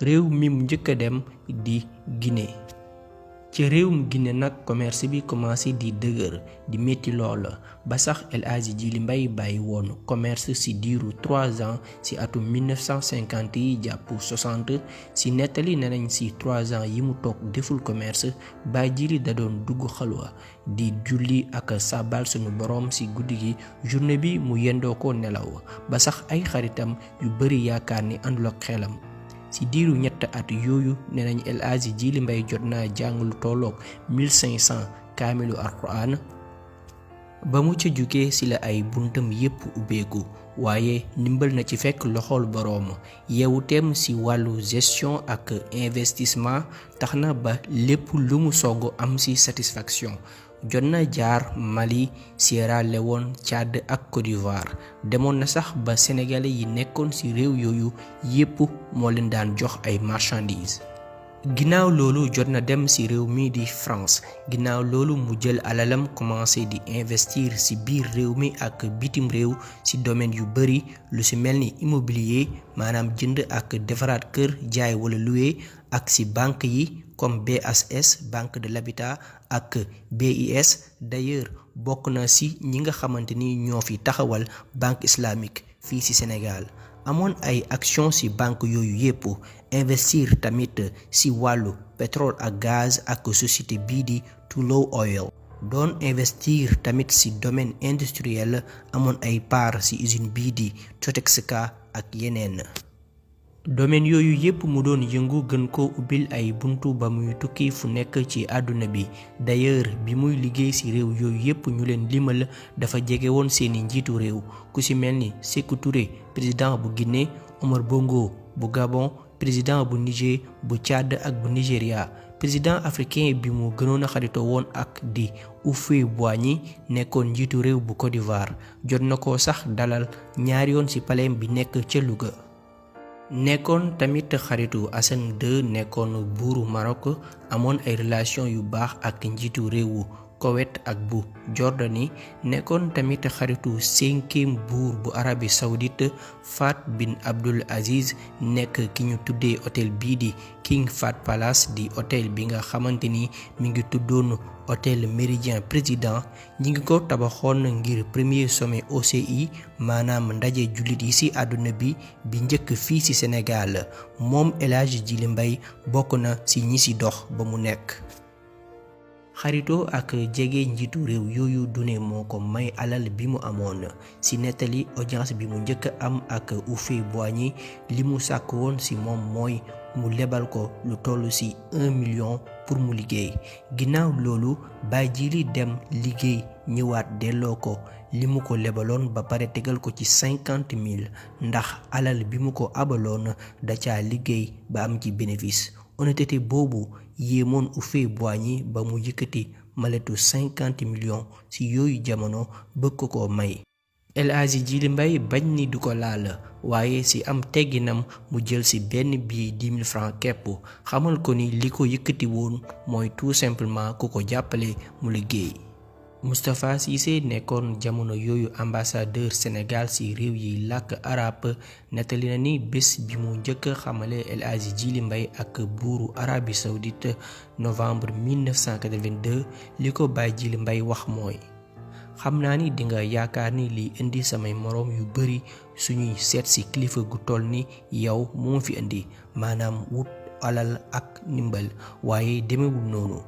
réew mi mu njëkk a dem di Guinée. ci réewum Guinée nag commerce bi commencé di dëgër di metti lool ba sax El Hadji Djily Mbaye bàyyi woon commerce ci diiru 3 ans ci atum 1950 yi jàpp 60 ci nettali nenañ ci 3 ans yi mu toog deful commerce Baye Djily da doon dugg xalwa di julli ak sabal sunu borom ci guddi gi journée bi mu yendoo ko nelaw ba sax ay xaritam yu bari yaakaar ni àndul ak xelam. ci diiru ñett at yooyu nenañ El Hadji Djily Mbaye jot naa jàng lu tolloog 1500 kaamilu alquran ba mu ca jugee ci la ay buntam yépp ubbeeku waaye ndimbal na ci fekk loxol boroom yeewuteem ci wàllu gestion ak investissement tax na ba lépp lu mu sogg am ci satisfaction. jot na jaar Mali, Sierra Leone, Tchad ak Côte d'Ivoire demoon na sax ba sénégalais yi nekkoon ci réew yooyu yépp moo leen daan jox ay marchandises. ginnaaw loolu jot na dem ci réew mi di France ginnaaw loolu mu jël alalam commencé di investir ci biir réew mi ak bitim réew ci domaine yu bari lu ci mel ni immobilier maanaam jënd ak defaraat kër jaay wala louer ak ci banque yi comme BHS Banque de l'Habitat ak BIS d'ailleurs bokk na ci ñi nga xamante ni ñoo fi taxawal banque islamique fii ci Sénégal amoon ay action ci banque yooyu yépp investir tamit ci wàllu pétrole ak gaz ak société bii di Tullow Oil doon investir tamit ci domaine industriel amoon ay part ci usine bii di Totexka ak yeneen domaine yooyu yépp mu doon yëngu gën ko ubbil ay buntu ba muy tukki fu nekk ci àdduna bi d'ailleurs bi muy liggéey ci réew yooyu yépp ñu leen limal dafa jege woon seeni njiitu réew ku ci mel ni Sékou Touré président bu Guinée Omar Bongo bu Gabon président bu Niger bu Tchad ak bu Nigeria président africain bi mu gënoon a xaritoo woon ak di Houphouët-Boigny nekkoon njiitu réew bu Côte d'Ivoire jot na ko sax dalal ñaari yoon ci palais bi nekk ca Louga. nekkoon tamit xaritu Hassan II nekkoon buuru Maroc amoon ay relation yu baax ak njiitu réewu Koweït ak bu Jordanie nekkoon tamit xaritu 5e buur bu Arabie Saoudite Fahd bin Abdul Aziz nekk ki ñu tuddee hôtel bii di King Fahd Palace di hôtel bi nga xamante ni mi ngi tuddoon hôtel Méridien Président ñi ngi ko tabaxoon ngir premier sommet OCI maanaam ndaje jullit yi ci àdduna bi njëkk fii ci Sénégal moom El Hadji Djily Mbaye bokk na ci ñi ci dox ba mu nekk. xaritoo ak jege njiitu réew yooyu dune moo ko may alal bi mu amoon ci nettali audience bi mu njëkk am ak Houphouët-Boigny li mu sàkk woon ci moom mooy mu lebal ko lu toll ci 1 million pour mu liggéey ginnaaw loolu Baye Djily dem liggéey ñëwaat delloo ko li mu ko lebaloon ba pare tegal ko ci 50 000 ndax alal bi mu ko abaloon da ca liggéey ba am ci bénéfice honnêteté boobu yéemoon Houphouët-Boigny ba mu yëkkati maletu 50 millions ci yooyu jamono bëgg ko may. El Hadji Djily Mbaye bañ ni du ko laal waaye ci am tegginam mu jël ci benn billet 10 000 francs képp xamal ko ni li ko yëkkati woon mooy tout simplement ku ko jàppale mu liggéey. Moustapha Cissé nekkoon jamono yooyu ambassadeur Sénégal ci réew yi làkk arab nettali na ni bés bi mu njëkk xamale El Hadji Djily Mbaye ak buuru Arabie Saoudite novembre 1982 li ko Baye Djily Mbaye wax mooy xam naa ni dinga yaakaar ni liy indi samay moroom yu bari suñuy seet ci kilifa gu toll ni yow moo fi indi maanaam wut alal ak ndimbal waaye demewul noonu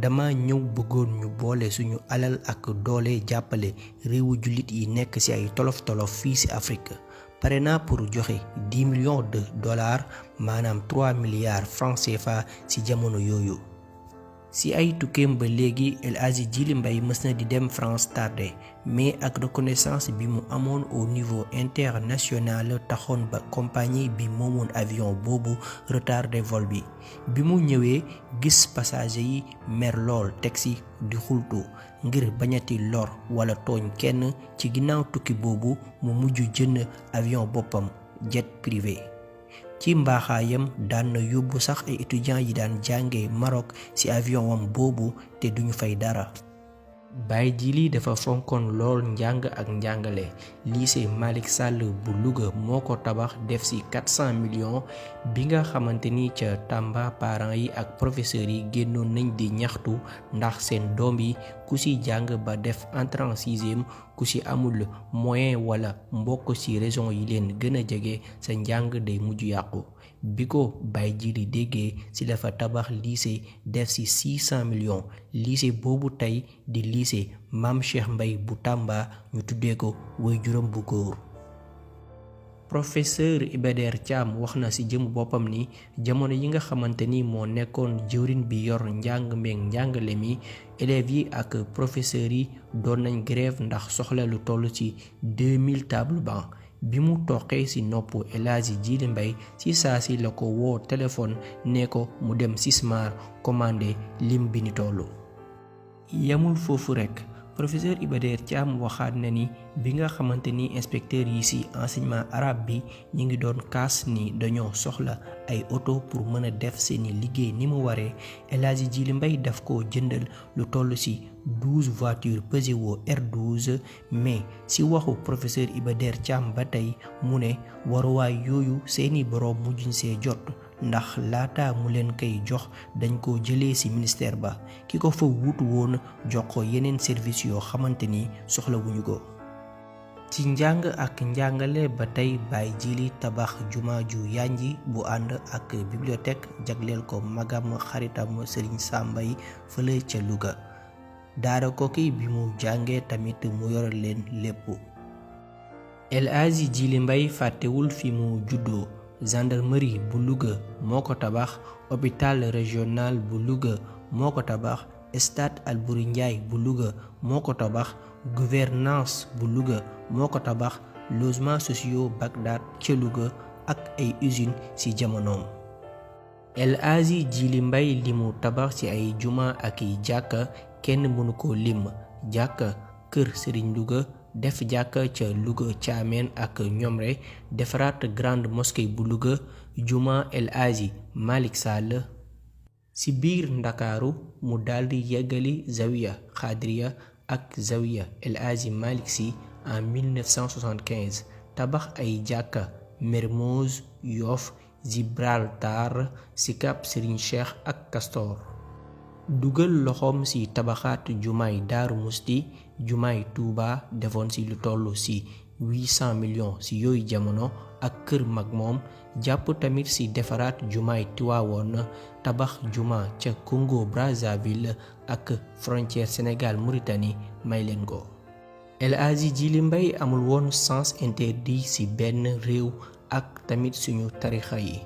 dama ñëw bëggoon ñu boole suñu alal ak doole jàppale réewu jullit yi nekk ci ay tolof-tolof fii ci Afrique pare naa pour joxe 10 millions de dollars maanaam 3 milliards francs CFA ci jamono yooyu. ci ay tukkeem ba léegi El Hadji Djily Mbaye mës na di dem France tardé mais ak reconnaissance bi mu amoon au niveau international taxoon ba compagnie bi moomoon avion boobu retardé vol bi mu ñëwee gis passager yi mer lool taxi di xultu ngir bañati lor wala tooñ kenn ci ginnaaw tukki boobu mu mujj jënd avion boppam jet privé. ci mbaaxaayam daan na yóbbu sax ay étudiants yi daan jànge Maroc ci avion wam boobu te duñu fay dara. Baye Djily dafa fonkoon lool njàng ak njàngale. Lycée Malick Sall bu Louga moo ko tabax def ci 400 millions bi nga xamante ni ca Tamba parents yi ak professeurs yi génnoon nañ di ñaxtu ndax seen doom yi ku ci jàng ba def entrée en sixième ku ci amul moyen wala mbokk ci région yi leen gën a jege sa njàng day mujj yàqu. bi ko Baye Djily déggee ci dafa tabax lycée def ci 600 millions lycée boobu tey di lycée Mame Cheikh Mbaye bu Tamba ñu tuddee ko waajuram bu góor. Professeur Iba Der Thiam wax na ci jëm boppam ni jamono yi nga xamante ni moo nekkoon jëwriñ bi yor njàng meeg njàngale mi élèves yi ak professeurs yi doon nañ grève ndax soxla lu toll ci 2000 table banc. bi mu toqee ci nopp El Hadji Djily Mbaye ci saa si la ko woo téléphone ne ko mu dem Sismar commandé lim bi ni tollu. yamul foofu rekk professeur Iba Der Thiam waxaat na ni bi nga xamante ni inspecteur yi ci enseignement arabe bi ñi ngi doon kaas ni dañoo soxla ay oto pour mën a def seeni liggéey ni mu waree El Hadji Djily Mbaye daf ko jëndal lu toll ci 12 voitures Peugeot R12 mais ci waxu professeur Iba Der Thiam ba tey mu ne waruwaay yooyu seeni boroom mujjuñ see jot ndax laata mu leen koy jox dañ ko jëlee ci ministère ba ki ko fa wuutu woon jox ko yeneen service yoo xamante ni soxlawuñu ko. ci njàng ak njàngale ba tey Baye Djily tabax juma ju yanji bu ànd ak bibliothèque jagleel ko magam xaritam Serigne Sam Mbaye fële ca Louga. daara Koki bi mu jàngee tamit mu yor leen lépp. El Hadji Djily Mbaye fàttewul fi mu juddoo. gendarmerie bu Louga moo ko tabax hôpital régional bu Louga moo ko tabax stade Albouri Ndiaye bu Louga moo ko tabax gouvernance bu Louga moo ko tabax logements sociaux Bagdad ca Louga ak ay usines ci jamonoom. El Hadji Djily Mbaye li mu tabax ci ay juma ak i jàkka kenn mënu ko lim. jàkka kër Serigne Louga def jàkka ca Louga Thiamène ak Ñomre defaraat grande mosquée bu Louga juma El Hadji Malick Sall. ci biir Ndakaaru mu daldi yeggali zawiya Xaadiriya ak zawiya El Hadji Malick Sy en 1975 tabax ay jàkka Mermoz Yoff Gibraltar Sicap Serigne Cheikh ak Castor. dugal loxoom ci tabaxaat jumaay Daaru Musti jumaay Tuuba defoon ci lu toll ci 800 millions ci yooyu jamono ak kër mag moom jàpp tamit ci defaraat jumaay Tiwaawoon tabax juma ca Congo Brazzaville ak frontière Sénégal Mauritanie may leen ko. El Hadji Djily Mbaye amul woon sens interdit ci benn réew ak tamit suñu tarixa yi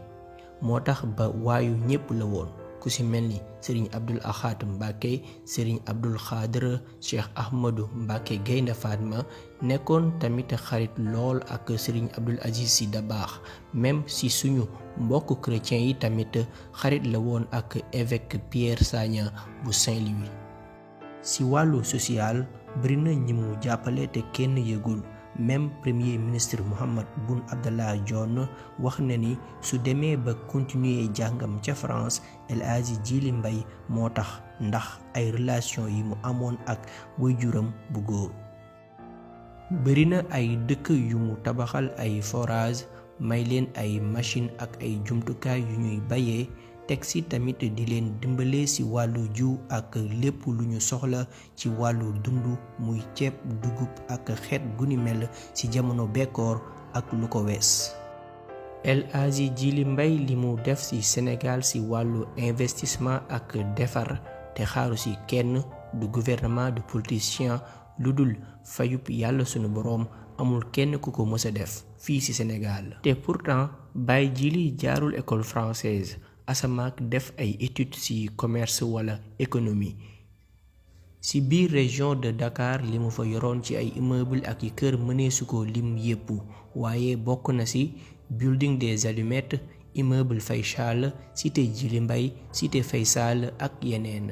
moo tax ba waayu ñépp la woon. ku ci mel ni Serigne Abdoul Ahad Mbacké Serigne Abdoul Khadr Cheikh Ahmadou Mbacké Gaynde Fatma nekkoon tamit xarit lool ak Serigne Abdoul Aziz Sy Dabakh même ci suñu mbokk chrétien yi tamit xarit la woon ak évêque Pierre Sagna bu Saint-Louis. ci wàllu social bari na ñi mu jàppale te kenn yëgul. même premier ministre Mahammed Boun Abdallah Dionne wax na ni su demee ba continuer jàngam ca France El Hadji Djily Mbaye moo tax ndax ay relation yi mu amoon ak waajuram bu góor. bari na ay dëkk yu mu tabaxal ay forage may leen ay machine ak ay jumtukaay yu ñuy bayee teg ci tamit di leen dimbale ci wàllu jiw ak lépp lu ñu soxla ci wàllu dund muy ceeb dugub ak xeet gu ni mel ci jamono bekkoor ak lu ko wees. El Hadji Djily Mbaye li mu def ci Sénégal ci wàllu investissement ak defar te xaaru ci kenn du gouvernement du politicien lu dul fayub yàlla sunu boroom amul kenn ku ko mës a def fii ci Sénégal. te pourtant Baye Djily jaarul école française asamaak def ay études ci commerce wala économie. ci biir région de Dakar li mu fa yoroon ci ay immeuble ak i kër mëneesu ko lim yépp waaye bokk na ci building des Allumettes immeuble Faysal cité Djily Mbaye cité Faysal ak yeneen.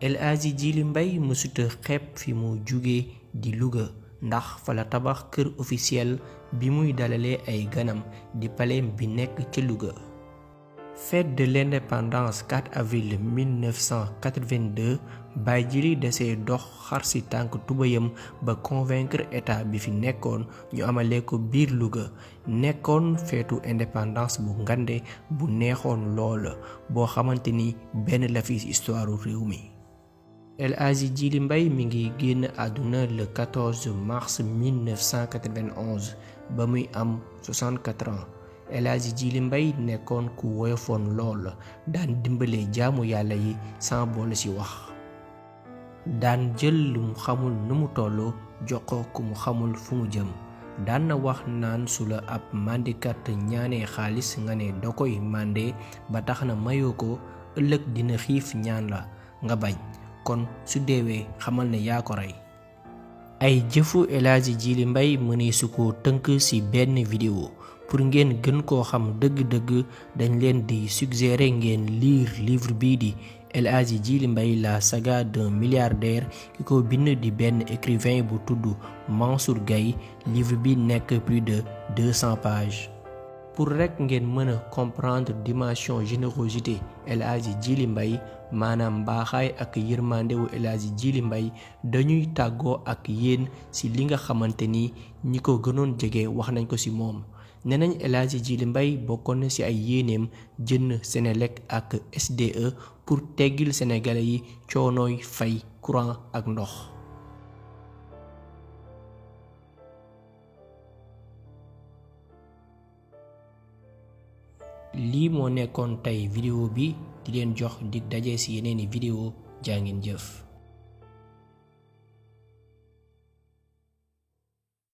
El Hadji Djily Mbaye mësuta xeeb fi mu jóge di Louga ndax fa la tabax kër officiel bi muy dalalee ay ganam di palais bi nekk ca Louga. Fête de l'indépendance 4 avril 1982 Baye Djily desee dox xar si tànk tubayam ba convaincre état bi fi nekkoon ñu amalee ko biir Louga nekkoon feetu indépendance bu ngande bu neexoon lool boo xamante ni benn la fi histoire réew mi. El Hadji Djily Mbaye mi ngi génn àdduna le 14 mars 1991 ba muy am 64 ans. El Hadji Djily Mbaye nekkoon ku woyofoon lool daan dimbale jaamu yàlla yi sans boole ci wax daan jël lu mu xamul nu mu toll jox ko ku mu xamul fu mu jëm daan na wax naan su la ab màndikat ñaanee xaalis nga ne da koy mànde ba tax na mayoo ko ëllëg dina xiif ñaan la nga bañ kon su deewee xamal ne yaa ko rey. ay jëfu El Hadji Djily Mbaye mënee su ko tënk ci benn vidéo pour ngeen gën koo xam dëgg-dëgg dañ leen di suggérer ngeen lire livre bii di El Hadji Djily Mbaye la saga d'un milliardaire ki ko bind di benn écrivain bu tudd Mansour Gaye livre bi nekk plus de 200 pages. pour rek ngeen mën a comprendre dimension générosité El Hadji Djily Mbaye maanaam mbaaxaay ak yërmandewu El Hadji Djily Mbaye dañuy tàggoo ak yéen ci li nga xamante ni ñi ko gënoon jege wax nañ ko ci moom. nee nañ El Hadji Djily Mbaye bokkoon na ci ay yéeneem jënd Senelec ak SDE pour teggil sénégalais yi coonooy fay courant ak ndox. lii moo nekkoon tey vidéo bi di leen jox dig daje ci yeneeni vidéo jaa ngeen jëf.